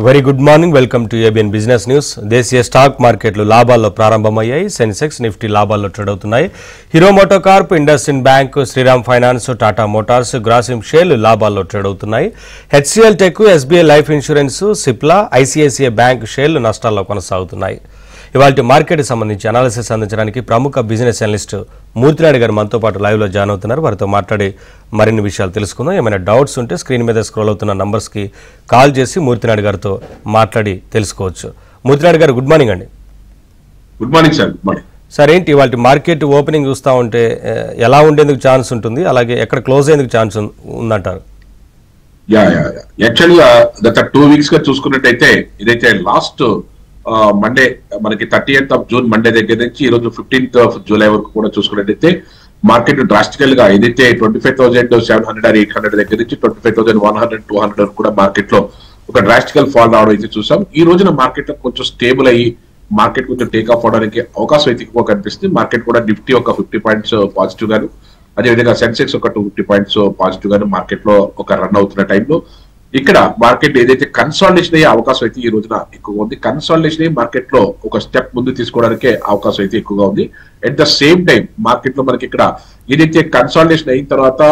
Very good morning. Welcome to ABN business news. దేశీయ stock మార్కెట్లు లాభాల్లో ప్రారంభమయ్యాయి. సెన్సెక్స్ నిఫ్టీ లాభాల్లో ట్రేడ్ అవుతున్నాయి. Hero MotoCorp, IndusInd Bank, Shriram Finance, Tata Motors, Grasim షేర్లు లాభాల్లో ట్రేడ్ అవుతున్నాయి. HCL tech, SBI life insurance, Cipla, ICICI bank షేర్లు నష్టాల్లో కొనసాగుతున్నాయి. ఇవాళ మార్కెట్ సంబంధించి అనాలిసిస్ అందించడానికి ప్రముఖ బిజినెస్ అనలిస్ట్ మూర్తినాయుడు గారు మనతో పాటు లైవ్ లో జాయిన్ అవుతున్నారు. వారితో మాట్లాడి మరిన్ని విషయాలు తెలుసుకుందాం. ఏమైనా డౌట్స్ ఉంటే స్క్రీన్ మీద స్క్రోల్ అవుతున్న నంబర్స్ కి కాల్ చేసి మూర్తినాయుడు గారితో మాట్లాడి తెలుసుకోవచ్చు. మూర్తినాయుడు గారు గుడ్ మార్నింగ్ అండి. Good morning sir. Good morning sir. ఏంటి ఇవాళ మార్కెట్ ఓపెనింగ్ చూస్తూ ఉంటే ఎలా ఉండేందుకు ఛాన్స్ ఉంటుంది, అలాగే ఎక్కడ క్లోజ్ అయ్యేందుకు ఛాన్స్ ఉందంటారు? యాక్చువల్గా గత 2 weeks గా చూసుకున్నట్టయితే ఇదైతే లాస్ట్ మండే మనకి 30th of June మండే దగ్గర నుంచి ఈ రోజు 15th of July వరకు కూడా చూసుకున్నట్టయితే మార్కెట్ డ్రాస్టికల్ గా ఏదైతే 25,700 800 దగ్గర నుంచి 25,100 200 వరకు కూడా మార్కెట్ లో ఒక డ్రాస్టికల్ ఫాల్ రావడం అయితే చూసాం. ఈ రోజున మార్కెట్ లో కొంచెం స్టేబుల్ అయ్యి మార్కెట్ కొంచెం టేక్ ఆఫ్ అవడానికి అవకాశం అయితే ఎక్కువ కనిపిస్తుంది. మార్కెట్ కూడా నిఫ్టీ ఒక 50 points పాజిటివ్ గాను, అదేవిధంగా సెన్సెక్స్ ఒక 250 points పాజిటివ్ గాను మార్కెట్ లో ఒక రన్ అవుతున్న టైంలో ఇక్కడ మార్కెట్ ఏదైతే కన్సాలిడేషన్ అయ్యే అవకాశం అయితే ఈ రోజున ఎక్కువగా ఉంది. కన్సాలిడేషన్ అయ్యి మార్కెట్ లో ఒక స్టెప్ ముందు తీసుకోవడానికే అవకాశం అయితే ఎక్కువగా ఉంది. At the same time market లో మనకి ఇక్కడ ఏదైతే కన్సాలిడేషన్ అయిన తర్వాత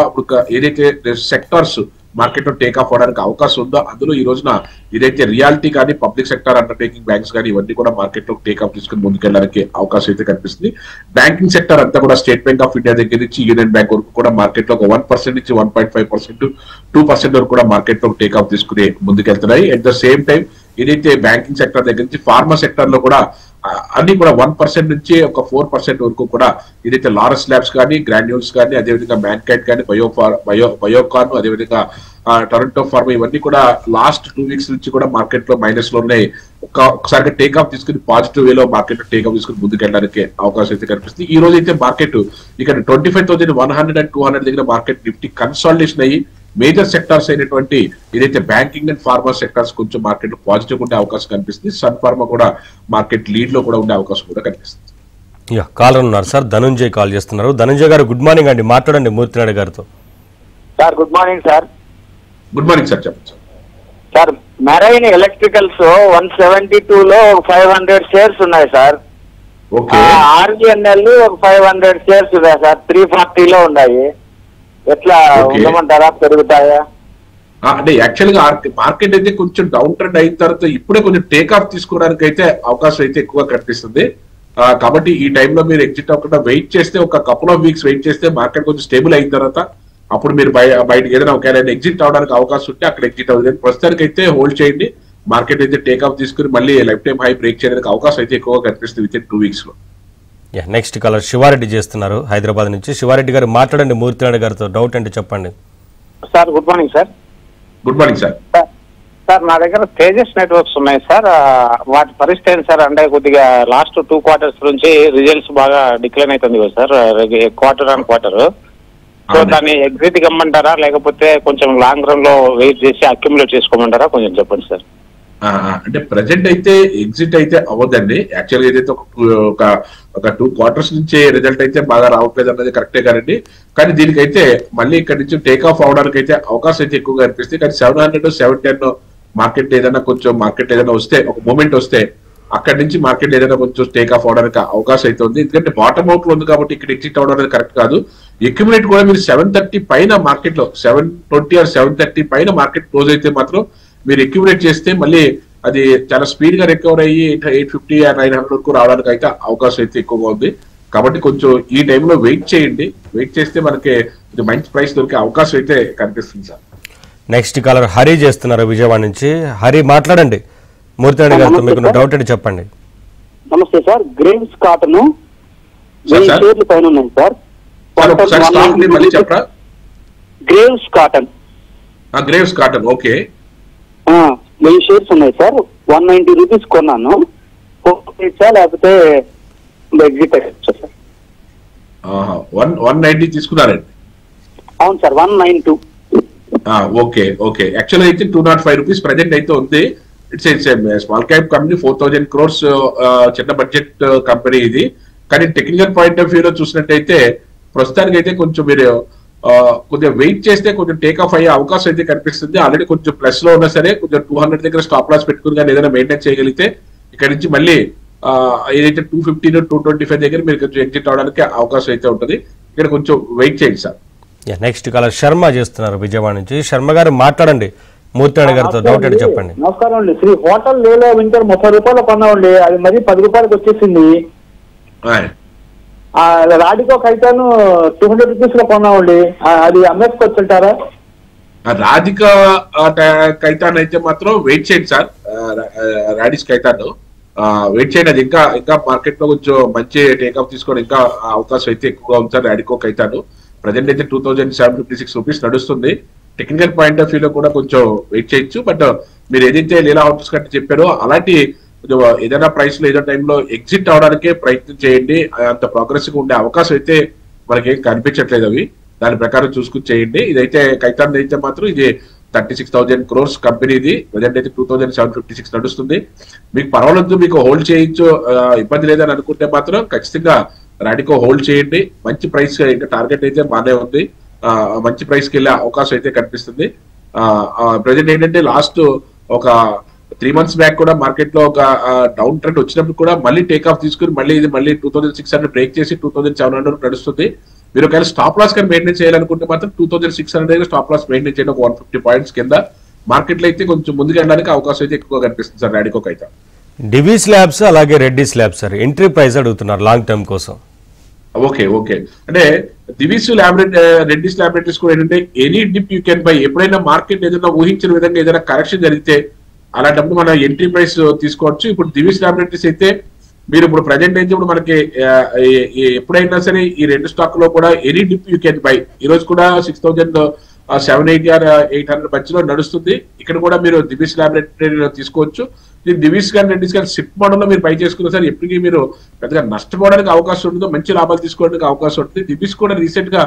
ఏదైతే సెక్టార్స్ మార్కెట్ లో టేక్ ఆఫ్ అవడానికి అవకాశం ఉందో అందులో ఈ రోజున ఏదైతే రియాలిటీ కానీ పబ్లిక్ సెక్టర్ అండర్టేకింగ్ బ్యాంక్స్ కానీ ఇవన్నీ కూడా మార్కెట్ లో టేక్ ఆఫ్ తీసుకుని ముందుకెళ్ళడానికి అవకాశం అయితే కనిపిస్తుంది. బ్యాంకింగ్ సెక్టర్ అంతా కూడా స్టేట్ బ్యాంక్ ఆఫ్ ఇండియా దగ్గర నుంచి యూనియన్ బ్యాంక్ వరకు కూడా మార్కెట్ లో ఒక 1% నుంచి 1.5% 2% వరకు కూడా మార్కెట్ లో టేక్ ఆఫ్ తీసుకుని ముందుకెళ్తున్నాయి. అట్ ద సేమ్ టైం ఏదైతే బ్యాంకింగ్ సెక్టర్ దగ్గర నుంచి ఫార్మా సెక్టర్ లో కూడా అన్ని కూడా 1% నుంచి ఒక 4% వరకు కూడా ఏదైతే లారస్ ల్యాబ్స్ కానీ, గ్రాన్యూల్స్ కానీ, అదేవిధంగా మ్యాన్కైట్ కానీ, బయోకాన్, అదేవిధంగా టొరంటో ఫార్మా ఇవన్నీ కూడా లాస్ట్ 2 weeks నుంచి కూడా మార్కెట్ లో మైనస్ లో ఉన్నాయి. ఒకసారిగా టేక్ ఆఫ్ తీసుకుని పాజిటివ్ వేలో మార్కెట్ లో టేక్ ఆఫ్ తీసుకుని ముందుకెళ్ళడానికి అవకాశం అయితే కనిపిస్తుంది. ఈ రోజు అయితే మార్కెట్ ఇక్కడ 25,100 and 200 దగ్గర మార్కెట్ నిఫ్టీ కన్సాలిడేషన్ అయ్యి మేజర్ సెక్టార్స్ అయినటువంటి ఏదైతే బ్యాంకింగ్ అండ్ ఫార్మా సెక్టార్స్ కొంచెం మార్కెట్ లో పాజిటివ్ ఉండే అవకాశం కనిపిస్తుంది. సన్ ఫార్మా కూడా మార్కెట్ లీడ్ లో కూడా ఉండే అవకాశం కూడా కనిపిస్తుంది. కాలర్ ఉన్నారు సార్, ధనుంజయ్ కాల్ చేస్తున్నారు. ధనుంజయ్ గారు గుడ్ మార్నింగ్ అండి, మాట్లాడండి మూర్తినాయుడు గారితో. Sir good morning sir. Good morning sir, చెప్పండి సార్. సార్ మెరైన్ ఎలక్ట్రికల్స్ 172 లో 500 షేర్స్ ఉన్నాయి సార్. ఆర్జీఎన్ఎల్ 500 షేర్స్ ఉన్నాయి సార్. 340 లో ఉన్నాయి. ఎట్లా ఉండమంటారా, పెరుగుతాయా? అంటే యాక్చువల్ గా మార్కెట్ అయితే కొంచెం డౌన్ ట్రెండ్ అయిన తర్వాత ఇప్పుడే కొంచెం టేక్ ఆఫ్ తీసుకోవడానికి అయితే అవకాశం అయితే ఎక్కువ కనిపిస్తుంది. కాబట్టి ఈ టైంలో మీరు ఎగ్జిట్ అవ్వకుండా వెయిట్ చేస్తే, ఒక కపుల్ ఆఫ్ వీక్స్ వెయిట్ చేస్తే మార్కెట్ కొంచెం స్టేబుల్ అయిన తర్వాత అప్పుడు మీరు బయటకి ఏదైనా ఒకవేళ ఎగ్జిట్ అవడానికి అవకాశం ఉంటే అక్కడ ఎగ్జిట్ అవుతుంది. ప్రస్తుతానికి అయితే హోల్డ్ చేయండి. మార్కెట్ అయితే టేక్ ఆఫ్ తీసుకుని మళ్ళీ లైఫ్ టైం హై బ్రేక్ చేయడానికి అవకాశం అయితే ఎక్కువగా కనిపిస్తుంది విత్ ఇన్ 2 weeks లో. నెక్స్ట్ కాలర్ శివారెడ్డి చేస్తున్నారు హైదరాబాద్ నుంచి. శివారెడ్డి గారు మాట్లాడండి మూర్తినాయుడు గారితో. డౌట్ అంటే చెప్పండి sir. Good morning sir. Good morning sir. Sir నా దగ్గర తేజస్ నెట్వర్క్స్ ఉన్నాయి సార్. వాటి పరిస్థితి ఏంటి సార్? అంటే కొద్దిగా లాస్ట్ 2 quarters నుంచి రిజల్ట్స్ బాగా డిక్లైన్ అవుతుంది కదా sir, quarter on quarter. So దాన్ని ఎగ్జిట్ ఇవ్వమంటారా, లేకపోతే కొంచెం లాంగ్ రన్ లో వెయిట్ చేసి అక్యుములేట్ చేసుకోమంటారా? కొంచెం చెప్పండి సార్. అంటే ప్రజెంట్ అయితే ఎగ్జిట్ అయితే అవ్వదండి. యాక్చువల్గా ఏదైతే ఒక 2 quarters నుంచి రిజల్ట్ అయితే బాగా రావట్లేదు అన్నది కరెక్టే కానండి. కానీ దీనికైతే మళ్ళీ ఇక్కడ నుంచి టేక్ ఆఫ్ అవడానికి అయితే అవకాశం అయితే ఎక్కువగా అనిపిస్తుంది. కానీ 700 710 మార్కెట్ ఏదైనా వస్తే, ఒక మూమెంట్ వస్తే అక్కడి నుంచి మార్కెట్ ఏదైనా కొంచెం టేక్ ఆఫ్ అవడానికి అవకాశం అయితే ఉంది. ఎందుకంటే బాటమ్ అవుట్ లో ఉంది కాబట్టి ఇక్కడ ఎగ్జిట్ అవడం అనేది కరెక్ట్ కాదు. అక్యుములేట్ కూడా మీరు 730 పైన మార్కెట్ లో 720 or 730 పైన మార్కెట్ క్లోజ్ అయితే మాత్రం మీరు అక్యుములేట్ చేస్తే మళ్ళీ అది చాలా స్పీడ్ గా రికవర్ అయ్యి 850 or 900 వరకు రావడానికి అయితే అవకాశం అయితే ఎక్కువగా ఉంది. కాబట్టి కొంచెం ఈ టైంలో వెయిట్ చేయండి. వెయిట్ చేస్తే మనకి మంచి ప్రైస్ దొరికే అవకాశం అయితే కనిపిస్తుంది సార్. నెక్స్ట్ కాలర్ హరి చేస్తున్నారు విజయవాడ నుంచి. హరి మాట్లాడండి మూర్తినాయుడు గారితో. మీకు డౌట్ అంటే చెప్పండి. నమస్తే సార్. గ్రేవ్స్ కాటన్ షేర్లు పైన ఉన్నాయి sir. Greaves cotton. Greaves cotton okay. 1000 shares ఉన్నాయి సార్. 190 rupees కొన్నాను. లేకపోతే ఎగ్జిట్ అయ్యొచ్చా సార్? 190 తీసుకున్నారండి? అవును సార్, 192. ఓకే. యాక్చువల్ అయితే 205 rupees ప్రజెంట్ అయితే ఉంది. It's small cap company, 4000 crores చిన్న బడ్జెట్ కంపెనీ ఇది. కానీ టెక్నికల్ పాయింట్ ఆఫ్ వ్యూలో చూసినట్టయితే ప్రస్తుతానికి అయితే కొంచెం మీరు కొంచెం వెయిట్ చేస్తే కొంచెం టేక్ ఆఫ్ అయ్యే అవకాశం అయితే కనిపిస్తుంది. ఆల్రెడీ కొంచెం ప్లస్ లో ఉన్నా సరే కొంచెం 200 దగ్గర స్టాప్ లాస్ పెట్టుకుని కానీ ఏదైనా మెయింటైన్ చేయగలిగితే ఇక్కడ నుంచి మళ్ళీ ఏదైతే 215 225 దగ్గర మీరు కొంచెం ఎగ్జిట్ అవడానికి అవకాశం అయితే ఉంటుంది. ఇక్కడ కొంచెం వెయిట్ చేయండి సార్. నెక్స్ట్ కాలర్ శర్మ చేస్తున్నారు విజయవాడ నుంచి. శర్మ గారు మాట్లాడండి, మూర్తి గారితో డౌట్ ఏంటి చెప్పండి. నమస్కారం అండి. శ్రీ హోటల్ లేలో వింటర్ 30 రూపాయలు కొన్నామండి, అది మరి 10 రూపాయలకు వచ్చేసింది. రాడికో కైతాను 200 రూపీస్ లో కొన్నామండి, అది అమ్మేసుకొచ్చుంటారా? రాధికా కైతాన్ అయితే మాత్రం వెయిట్ చేయండి సార్. రాడిస్ కైతాన్ వెయిట్ చేయండి, అది ఇంకా ఇంకా మార్కెట్ లో కొంచెం మంచి టేక్ ఆఫ్ తీసుకోవడం ఇంకా అవకాశం అయితే ఎక్కువగా ఉంది సార్. రాడికో కైతాన్ ప్రజెంట్ అయితే 2756 రూపీస్ నడుస్తుంది. టెక్నికల్ పాయింట్ ఆఫ్ వ్యూలో కూడా కొంచెం వెయిట్ చేయొచ్చు. బట్ మీరు ఏదైతే లీలా హౌటల్స్ కట్టి చెప్పారో అలాంటి ఏదైనా ప్రైస్ లో ఏదో టైంలో ఎగ్జిట్ అవడానికే ప్రయత్నం చేయండి. అంత ప్రోగ్రెసివ్ గా ఉండే అవకాశం అయితే మనకేం కనిపించట్లేదు. అవి దాని ప్రకారం చూసుకుని చేయండి. ఇదైతే కైతాన్ అయితే మాత్రం ఇది 36,000 crores కంపెనీది, ప్రజెంట్ అయితే 2756 నడుస్తుంది. మీకు పర్వాలేదు, మీకు హోల్డ్ చేయొచ్చు, ఇబ్బంది లేదని అనుకుంటే మాత్రం ఖచ్చితంగా రాడికో హోల్డ్ చేయండి. మంచి ప్రైస్ ఇంకా టార్గెట్ అయితే బాగానే ఉంది, మంచి ప్రైస్ కి వెళ్ళే అవకాశం అయితే కనిపిస్తుంది. ప్రజెంట్ ఏంటంటే లాస్ట్ ఒక 3 months బ్యాక్ కూడా మార్కెట్ లో ఒక డౌన్ ట్రెండ్ వచ్చినప్పుడు కూడా మళ్ళీ టేక్ ఆఫ్ తీసుకుని మళ్ళీ ఇది మళ్ళీ 2600 బ్రేక్ చేసి 2700 నడుస్తుంది. మీరు ఒకవేళ స్టాప్ లాస్ కానీ మెయింటైన్ చేయాలనుకుంటే మాత్రం 2600 దగ్గర స్టాప్ లాస్ మెయింటైన్ చేయడం 150 పాయింట్స్ కింద మార్కెట్ లో అయితే కొంచెం ముందుకు వెళ్ళడానికి అవకాశం అయితే ఎక్కువ కనిపిస్తుంది సార్. రాడికోకి అయితే డివిస్ ల్యాబ్స్ అలాగే Reddy's labs sir entry price అడుగుతున్నారు లాంగ్ టర్మ్ కోసం. ఓకే ఓకే అంటే దివిస్ రెడ్డిస్ ల్యాబొరేటరీస్ కూడా ఏంటంటే any dip you can buy. ఎప్పుడైనా మార్కెట్ ఏదైనా ఊహించిన విధంగా ఏదైనా కరెక్షన్ జరిగితే అలాంటప్పుడు మనం ఎంట్రీ ప్రైస్ తీసుకోవచ్చు. ఇప్పుడు దివిస్ ల్యాబొరేటరీస్ అయితే మీరు ఇప్పుడు ప్రజెంట్ అయితే ఇప్పుడు మనకి ఎప్పుడైనా సరే ఈ రెండు స్టాక్ లో కూడా any dip you can by. ఈ రోజు కూడా 6,780 or 800 మధ్యలో నడుస్తుంది. ఇక్కడ కూడా మీరు దివిస్ ల్యాబొరేటరీ తీసుకోవచ్చు. దివిస్ కానీ రెడ్డిస్ కానీ సిప్ మోడల్ లో మీరు బై చేసుకున్నా సరే ఎప్పటికీ మీరు పెద్దగా నష్టపోవడానికి అవకాశం ఉండదు, మంచి లాభాలు తీసుకోవడానికి అవకాశం ఉంటుంది. దివిస్ కూడా రీసెంట్ గా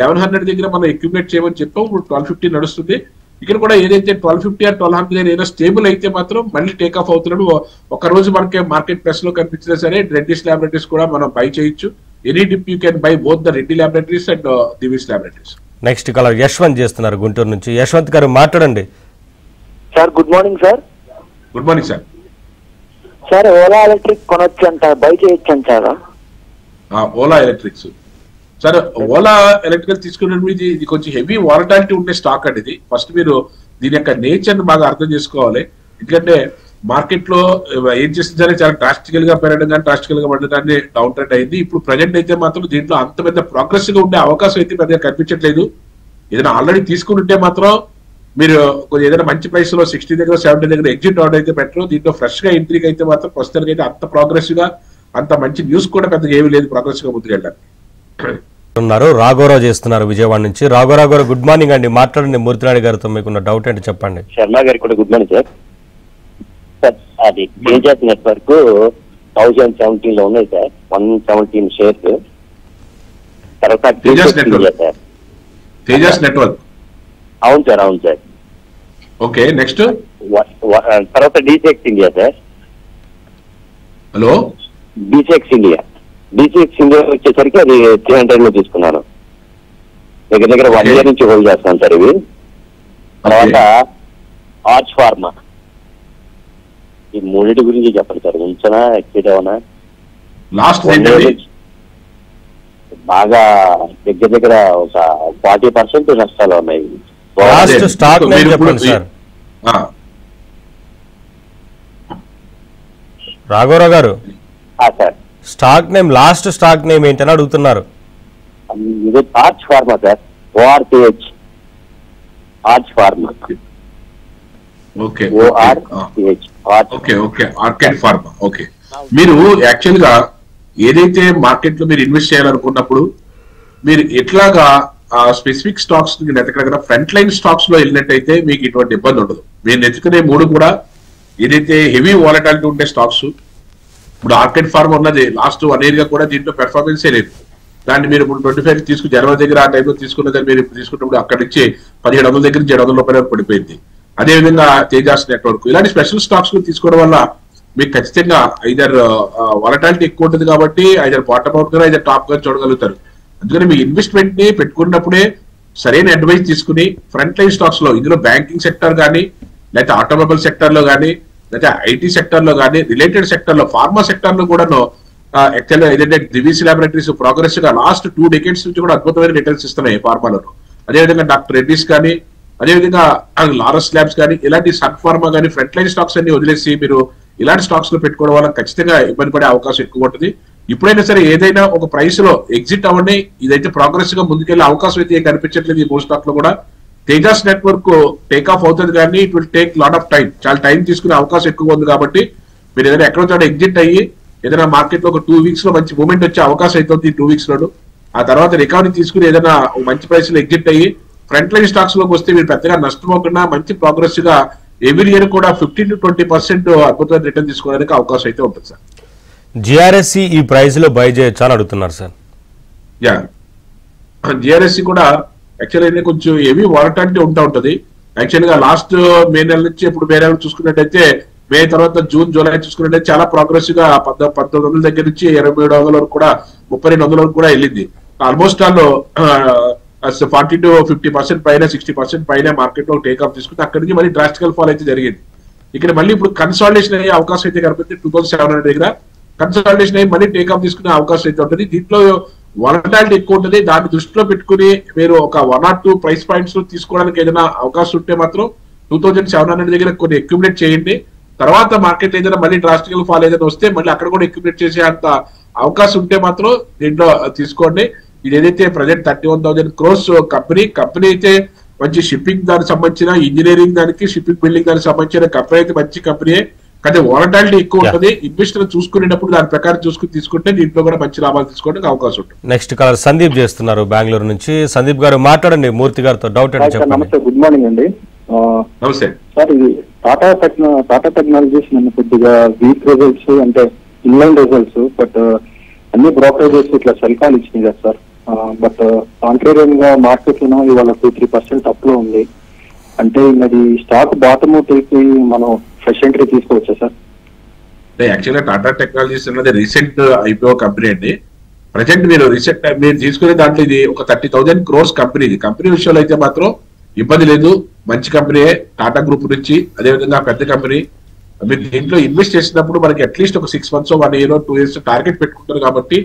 1100 దగ్గర మనం అక్యుములేట్ చేయమని చెప్పాం, ఇప్పుడు 1250 నడుస్తుంది. ఇక్కడ కూడా ఏదైతే 1250 or 1200 ఏదైనా స్టేబుల్ అయితే మాత్రం మళ్ళీ టేక్ ఆఫ్ అవుతున్నాడు. ఒక రోజు మనకి మార్కెట్ ప్రెస్ లో కనిపించినా సరే రెడ్డిస్ ల్యాబొరేటరీస్ కూడా మనం బై చేయొచ్చు. Any dip you can by both the Reddy laboratories and Divi's laboratories. Next colour Yashwant చేస్తున్నారు గుంటూరు నుంచి. యశ్వంత్ గారు మాట్లాడండి sir. Good morning sir. Good morning sir. Sir Ola electric కొనొచ్చు అంటారా, బై చేయొచ్చు అంటారా? Ola electrics sir, Ola electrical తీసుకున్నప్పుడు ఇది కొంచెం హెవీ వాలటాలిటీ ఉండే స్టాక్ అండి. ఇది ఫస్ట్ మీరు దీని యొక్క నేచర్ ని బాగా అర్థం చేసుకోవాలి. ఎందుకంటే మార్కెట్ లో ఏం చేస్తుంటే చాలా డ్రాస్టికల్ గా పెరగడం కానీ డ్రాస్టికల్ గా పడడాన్ని డౌన్ ట్రెండ్ అయింది. ఇప్పుడు ప్రజెంట్ అయితే మాత్రం దీంట్లో అంత పెద్ద ప్రోగ్రెసివ్ గా ఉండే అవకాశం అయితే పెద్దగా కనిపించట్లేదు. ఏదైనా ఆల్రెడీ తీసుకుంటే మాత్రం మీరు కొంచెం ఏదైనా మంచి ప్రైస్ లో 60 దగ్గర 70 దగ్గర ఎగ్జిట్ అవుట్ అయితే బెటర్. దీంట్లో ఫ్రెష్ గా ఎంట్రీకి అయితే మాత్రం ప్రస్తుతానికి అయితే అంత ప్రోగ్రెసివ్ గా అంత మంచి న్యూస్ కూడా పెద్దగా ఏమీ లేదు ప్రోగ్రెసివ్ గా ముందుకు వెళ్ళడానికి. ఉన్నారు రాఘవరావు చేస్తున్నారు విజయవాడ నుంచి. రాఘవరావు గారు గుడ్ మార్నింగ్ అండి, మాట్లాడండి మూర్తినాయుడు గారితో. మీకున్న డౌట్ ఏంటి చెప్పండి. శర్మ గారికి కూడా గుడ్ మార్నింగ్ సార్. సార్ అది తేజాస్ నెట్వర్క్ 1017 లో ఉన్నాయి సార్, 117 షేర్స్. తర్వాత తేజాస్ నెట్వర్క్ అవును సార్, అవును సార్. ఓకే నెక్స్ట్ తర్వాత డీసెక్స్ ఇండియా సార్. హలో డీసెక్స్ ఇండియా వచ్చేసరికి అది 300 లో తీసుకున్నాను. దగ్గర 1 year నుంచి హోల్డ్ చేస్తాను సార్ ఇవి. తర్వాత ఆర్చ్ ఫార్మా, ఈ మూడింటి గురించి చెప్పండి సార్. ఉంచనా ఎక్సిట్ అవనా? లాస్ట్ బాగా దగ్గర ఒక 40% నష్టాలు ఉన్నాయి. లాస్ట్ స్టాక్ నేమ్ చెప్పండి సార్. రాఘవరావు గారు sir stock name, last stock name ఏంటని అడుగుతున్నారు. ఇది Orch pharma sir, ORCH Orch pharma. Okay ORCH okay okay arcade pharma. Okay మీరు యాక్చువల్ గా ఏదైతే మార్కెట్ లో మీరు ఇన్వెస్ట్ చేయాలనుకున్నప్పుడు మీరు ఎట్లాగా స్పెసిఫిక్ స్టాక్స్ ఎక్కడ ఫ్రంట్ లైన్ స్టాక్స్ లో వెళ్ళినట్టయితే మీకు ఇటువంటి ఇబ్బంది ఉండదు. మీరు నెచ్చుకునే 3 కూడా ఏదైతే హెవీ వాలటాలిటీ ఉండే స్టాక్స్. ఇప్పుడు ఆర్కేడ్ ఫార్మా ఉన్నది లాస్ట్ 1 year గా కూడా దీంట్లో పెర్ఫార్మెన్సే లేదు. దాన్ని మీరు ఇప్పుడు 25 తీసుకుని జనవరి దగ్గర ఆ టైంలో తీసుకున్నదని మీరు ఇప్పుడు తీసుకున్నప్పుడు అక్కడి నుంచి 1700 దగ్గర 700 రూపాయలు పడిపోయింది. అదేవిధంగా తేజాస్ నెట్వర్క్ ఇలాంటి స్పెషల్ స్టాక్స్ తీసుకోవడం వల్ల మీకు ఖచ్చితంగా ఐదర్ వాలటాలిటీ ఎక్కువ ఉంటుంది కాబట్టి ఐదర్ బాటమ్ అవుట్ గా ఐదర్ టాప్ గా చూడగలుగుతారు. అందుకని మీ ఇన్వెస్ట్మెంట్ ని పెట్టుకున్నప్పుడే సరైన అడ్వైస్ తీసుకుని ఫ్రంట్ లైన్ స్టాక్స్ లో ఇందులో బ్యాంకింగ్ సెక్టర్ కానీ, లేకపోతే ఆటోమొబైల్ సెక్టర్ లో కానీ, లేకపోతే ఐటీ సెక్టర్ లో కానీ, రిలేటెడ్ సెక్టర్ లో ఫార్మా సెక్టర్ లో కూడాను యాక్చువల్గా ఏదంటే దివీస్ ల్యాబొరేటరీస్ ప్రోగ్రెస్ గా లాస్ట్ 2 decades నుంచి కూడా అద్భుతమైన రిటర్న్స్ ఇస్తున్నాయి ఫార్మాలో. అదేవిధంగా డాక్టర్ రెడ్డిస్ కానీ, అదేవిధంగా లారస్ ల్యాబ్స్ కానీ, ఇలాంటి సన్ ఫార్మా కానీ ఫ్రంట్ లైన్ స్టాక్స్ అన్ని వదిలేసి మీరు ఇలాంటి స్టాక్స్ లో పెట్టుకోవడం వల్ల ఖచ్చితంగా ఇబ్బంది పడే అవకాశం ఎక్కువ ఉంటుంది. ఇప్పుడైనా సరే ఏదైనా ఒక ప్రైస్ లో ఎగ్జిట్ అవ్వండి. ఇదైతే ప్రోగ్రెస్ గా ముందుకెళ్లే అవకాశం అయితే ఏం కనిపించట్లేదు ఈ మూడు స్టాక్ లో కూడా. తేజాస్ నెట్వర్క్ టేక్ ఆఫ్ అవుతుంది కానీ it will take lot of time, చాలా టైం తీసుకునే అవకాశం ఎక్కువ ఉంది. కాబట్టి మీరు ఏదైనా ఎక్కడో చోట ఎగ్జిట్ అయ్యి ఏదైనా మార్కెట్ లో ఒక 2 weeks లో మంచి మూమెంట్ వచ్చే అవకాశం అవుతుంది ఈ 2 weeks లో. ఆ తర్వాత రికవరీ తీసుకుని ఏదైనా మంచి ప్రైస్ లో ఎగ్జిట్ అయ్యి ఫ్రంట్ లైన్ స్టాక్స్ లోకి వస్తే మీరు పెద్దగా నష్టపోకుండా మంచి ప్రోగ్రెస్ గా ఎవ్రీ ఇయర్ కూడా 15 to 20% అద్భుతమైన రిటర్న్ తీసుకోవడానికి అవకాశం అయితే ఉంటుంది సార్. జిఆర్ఎస్సి ఈ ప్రైస్ లో బై చేయొచ్చా అని అడుగుతున్నారు సార్. యా, జిఆర్ఎస్సి కూడా యాక్చువల్ కొంచెం హెవీ వాలటాలిటీ ఉంటది. యాక్చువల్ గా లాస్ట్ మే నెల నుంచి ఇప్పుడు మే నెల చూసుకున్నట్టయితే మే తర్వాత జూన్ జూలై చూసుకున్నట్టయితే చాలా ప్రోగ్రెసివ్ గా 1900 దగ్గర నుంచి 2700 వరకు కూడా 3200 వరకు కూడా వెళ్ళింది. ఆల్మోస్ట్ వాళ్ళు 40 to 50% పైన 60% పైన మార్కెట్ లో టేక్ ఆఫ్ తీసుకుంటే అక్కడి నుంచి మళ్ళీ డ్రాస్టికల్ ఫాల్ అయితే జరిగింది. ఇక్కడ మళ్ళీ ఇప్పుడు కన్సాలిడేషన్ అయ్యే అవకాశం అయితే కనిపిస్తే 2700 దగ్గర కన్సాలిడేషన్ అయ్యి మళ్ళీ టేక్ ఆఫ్ తీసుకునే అవకాశం అయితే ఉంటుంది. దీంట్లో వాలటాలిటీ ఎక్కువ ఉంటుంది. దాన్ని దృష్టిలో పెట్టుకుని మీరు ఒక 1 or 2 ప్రైస్ పాయింట్స్ తీసుకోవడానికి ఏదైనా అవకాశం ఉంటే మాత్రం 2700 దగ్గర కొన్ని అక్యుములేట్ చేయండి. తర్వాత మార్కెట్ ఏదైనా మళ్ళీ డ్రాస్టికల్ ఫాల్ ఏదైనా వస్తే మళ్ళీ అక్కడ కూడా అక్యుములేట్ చేసే అంత అవకాశం ఉంటే మాత్రం దీంట్లో తీసుకోండి. ఇది ఏదైతే ప్రజెంట్ 31,000 crores కంపెనీ అయితే మంచి షిప్పింగ్ దానికి సంబంధించిన ఇంజనీరింగ్ దానికి షిప్పింగ్ బిల్డింగ్ దానికి సంబంధించిన కంపెనీ అయితే మంచి కంపెనీ. కానీ వాలటాలిటీ ఎక్కువ ఉంటుంది. ఇన్వెస్టర్ చూసుకునేటప్పుడు దాని ప్రకారం చూసుకుని తీసుకుంటే దీంట్లో కూడా మంచి లాభాలు తీసుకోవడానికి అవకాశం ఉంటుంది. నెక్స్ట్ కాలర్ సందీప్ చేస్తున్నారు బెంగళూరు నుంచి. సందీప్ గారు మాట్లాడండి మూర్తి గారితో. డౌట్ అంటే చెప్పండి. నమస్తే, గుడ్ మార్నింగ్ అండి. నమస్తే సార్, ఇది టాటా టెక్నాలజీస్ నన్ను కొద్దిగా వీక్ రిజల్ట్స్ అంటే ఇన్లైన్ రిజల్ట్స్, బట్ అన్ని బ్రోకరేజెస్ ఇట్లా సెల్ కాల్ ఇచ్చినాయి కదా సార్. బట్ కాంట్రేరియన్ గా మార్కెట్ లో ఇవాళ 2-3% అప్ లో ఉంది. అంటే ఇది స్టాక్ బాటమ్ టేకి మనం ఫ్రెష్ ఎంట్రీ తీసుకోవచ్చా సార్? అంటే యాక్చువల్గా టాటా టెక్నాలజీస్ అన్నది రీసెంట్ ఐపీఓ కంపెనీ అండి. ప్రజెంట్ మీరు తీసుకునే దాంట్లో ఇది ఒక 30,000 crores కంపెనీ. ఇది కంపెనీ విషయంలో అయితే మాత్రం ఇబ్బంది లేదు, మంచి కంపెనీయే టాటా గ్రూప్ నుంచి. అదేవిధంగా పెద్ద కంపెనీ. మీరు దీంట్లో ఇన్వెస్ట్ చేసినప్పుడు మనకి అట్లీస్ట్ ఒక 6 months 1 year 2 years టార్గెట్ పెట్టుకుంటారు. కాబట్టి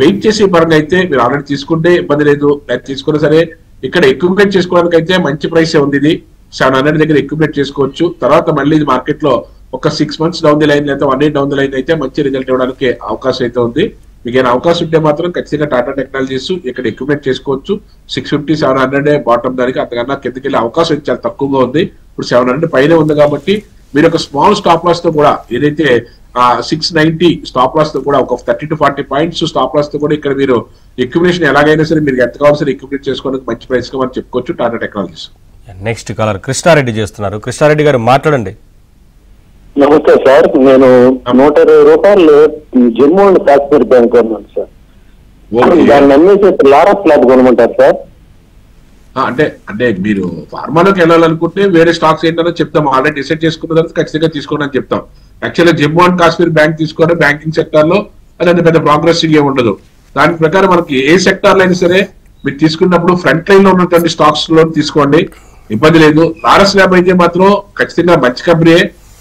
వెయిట్ చేసే పరంగా అయితే మీరు ఆల్రెడీ తీసుకుంటే ఇబ్బంది లేదు. తీసుకున్నా సరే ఇక్కడ ఎక్విప్మెంట్ చేసుకోవడానికి అయితే మంచి ప్రైస్ ఉంది. ఇది 700 దగ్గర ఎక్విప్మెంట్ చేసుకోవచ్చు. తర్వాత మళ్ళీ ఇది మార్కెట్ లో ఒక 6 months డౌన్ ది లైన్ లేదా 1 year డౌన్ ది లైన్ అయితే మంచి రిజల్ట్ ఇవ్వడానికి అవకాశం అయితే ఉంది. మీకు ఏమైనా అవకాశం ఉంటే మాత్రం ఖచ్చితంగా టాటా టెక్నాలజీస్ ఇక్కడ ఎక్విప్మెంట్ చేసుకోవచ్చు. 650-700 బాటమ్ దానికి అంతకన్నా కిందకి వెళ్ళే అవకాశం చాలా తక్కువగా ఉంది. ఇప్పుడు 700 పైనే ఉంది. కాబట్టి మీరు ఒక స్మాల్ స్టాప్ లాస్ తో కూడా ఏదైతే 690 స్టాప్ లాస్ తో కూడా ఒక 30 to 40 points స్టాప్ లాస్ తో కూడా ఇక్కడ మీరు ఎక్విప్మెంట్ ఎలాగైనా సరే మీరు ఎంత కావాల్సిన ఎక్విప్మెంట్ చేసుకోవడానికి మంచి ప్రైస్ గా మనం చెప్పుకోవచ్చు Tata technologies. Next caller Krishnareddy చేస్తున్నారు. కృష్ణారెడ్డి గారు మాట్లాడండి. నమస్తే సార్, నేను 120 రూపాయలు జమ్మూ అండ్ కాశ్మీర్ బ్యాంక్ కొన్నాను సార్. దాన్ని అమ్మేసి లారస్ ల్యాబ్ కొనమంటారు సార్? అంటే మీరు ఫార్మాలోకి వెళ్ళాలనుకుంటే వేరే స్టాక్స్ ఏంటో చెప్తాం. ఆల్రెడీ డిసైడ్ చేసుకున్న తర్వాత ఖచ్చితంగా తీసుకోండి అని చెప్తాం. యాక్చువల్గా జమ్మూ అండ్ కాశ్మీర్ బ్యాంక్ తీసుకోవడం బ్యాంకింగ్ సెక్టర్ లో అది అంత పెద్ద ప్రోగ్రెసివ్ ఏమి ఉండదు. దాని ప్రకారం మనకి ఏ సెక్టర్ లో అయినా సరే మీరు తీసుకున్నప్పుడు ఫ్రంట్ లైన్ లో ఉన్నటువంటి స్టాక్స్ లో తీసుకోండి, ఇబ్బంది లేదు. లారస్ ల్యాబ్ అయితే మాత్రం ఖచ్చితంగా మంచి కంపెనీ.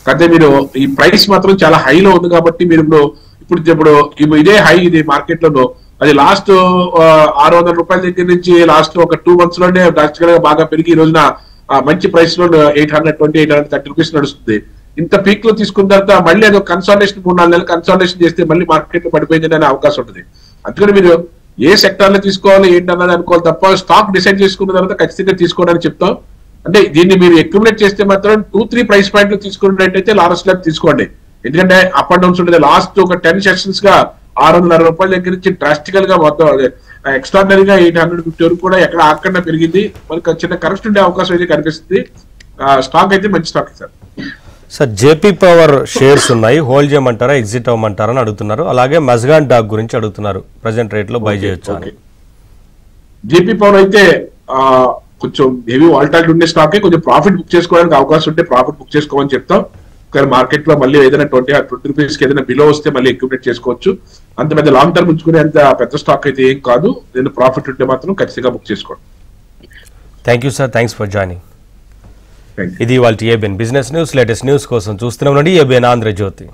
కాకపోతే మీరు ఈ ప్రైస్ మాత్రం చాలా హైలో ఉంది. కాబట్టి మీరు ఇప్పుడు ఇదే హై ఇది మార్కెట్ లో అది లాస్ట్ 600 రూపాయల దగ్గర నుంచి లాస్ట్ ఒక 2 months లోనే డ్రాస్టికల్ గా బాగా పెరిగి ఈ రోజున మంచి ప్రైస్ లో 820-830 రూపీస్ నడుస్తుంది. ఇంత పీక్ లో తీసుకున్న తర్వాత మళ్ళీ అది కన్సాలిడేషన్ 3-4 నెలలు కన్సాలిడేషన్ చేస్తే మళ్ళీ మార్కెట్ లో పడిపోయింది అనే అవకాశం ఉంటుంది. అందుకని మీరు ఏ సెక్టర్ లో తీసుకోవాలి ఏంటన్నది అనుకోవాలి తప్ప స్టాక్ డిసైడ్ చేసుకున్న తర్వాత ఖచ్చితంగా తీసుకోవడానికి చెప్తాం. అంటే దీన్ని మీరు అక్యుములేట్ చేస్తే మాత్రం 2-3 ప్రైస్ పాయింట్లు తీసుకున్నట్టయితే లారస్ ల్యాబ్ తీసుకోండి. ఎందుకంటే అప్ అండ్ డౌన్స్ ఉంటుంది. లాస్ట్ ఒక 10 sessions గా 600 రూపాయల దగ్గర నుంచి డ్రాస్టికల్ గా మొత్తం ఎక్స్ట్రాడినరీగా 850 వరకు కూడా ఎక్కడ ఆకుండా పెరిగింది. మనకు చిన్న కరెక్ట్ ఉండే అవకాశం అయితే కనిపిస్తుంది. స్టాక్ అయితే మంచి stock sir. Sir, JP power shares ఉన్నాయి, హోల్డ్ చేయమంటారా ఎగ్జిట్ అవ్వమంటారా అని అడుగుతున్నారు. అలాగే మజ్గాన్ డాక్ గురించి అడుగుతున్నారు, ప్రజెంట్ రేట్ లో బై చేయొచ్చు. జేపీ పవర్ అయితే కొంచెం హెవీ వాలటాలిటీ ఉండే స్టాకే. కొంచెం ప్రాఫిట్ బుక్ చేసుకోవడానికి అవకాశం ఉంటే ప్రాఫిట్ బుక్ చేసుకోమని చెప్తాం. కానీ మార్కెట్ లో మళ్ళీ ఏదైనా 20 రూపీస్ కి ఏదైనా బిలో వస్తే మళ్ళీ ఎక్విప్మెంట్ చేసుకోవచ్చు. అంత పెద్ద లాంగ్ టర్మ్ ఉంచుకునే అంత పెద్ద స్టాక్ అయితే ఏం కాదు. నేను ప్రాఫిట్ ఉంటే మాత్రం ఖచ్చితంగా బుక్ చేసుకోండి. Thank you sir, thanks for joining. Thank you. ఇది వాళ్ళ ABN business news. Latest news కోసం చూస్తున్నాం ఏబిఎన్ ఆంధ్రజ్యోతి.